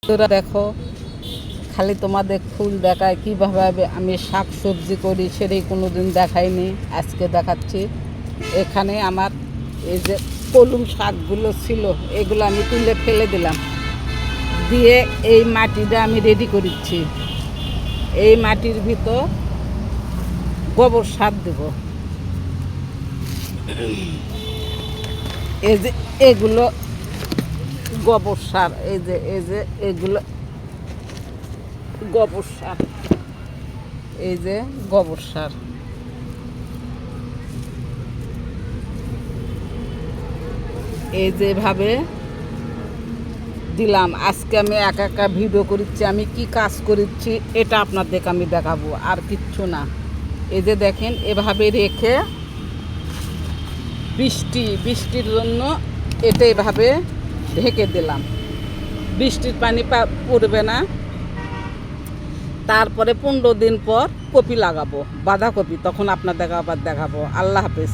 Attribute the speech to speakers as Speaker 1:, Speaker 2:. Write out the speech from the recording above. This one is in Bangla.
Speaker 1: তোরা দেখো, খালি তোমাদের ফুল দেখায়, কীভাবে আমি শাক সবজি করি সেটাই কোনো দিন দেখাইনি, আজকে দেখাচ্ছি। এখানে আমার এই যে কলম শাকগুলো ছিল, এগুলো আমি তুলে ফেলে দিলাম, দিয়ে এই মাটিটা আমি রেডি করেছি। এই মাটির ভিতর গোবর সার দেব। এই যে এগুলো গোবর সার, এই যে এগুলো গোবর সার, এই যে গোবর সার। এই যেভাবে দিলাম। আজকে আমি একা ভিডিও করছি, আমি কি কাজ করছি এটা আপনাদেরকে আমি দেখাবো, আর কিচ্ছু না। এই যে দেখেন, এভাবে রেখে বৃষ্টির জন্য এটা এভাবে ঢেকে দিলাম। বৃষ্টির পানি পড়বে না। তারপরে 15 দিন পর কপি লাগাবো, বাঁধাকপি, তখন আপনাদের আবার দেখাবো। আল্লাহ হাফেজ।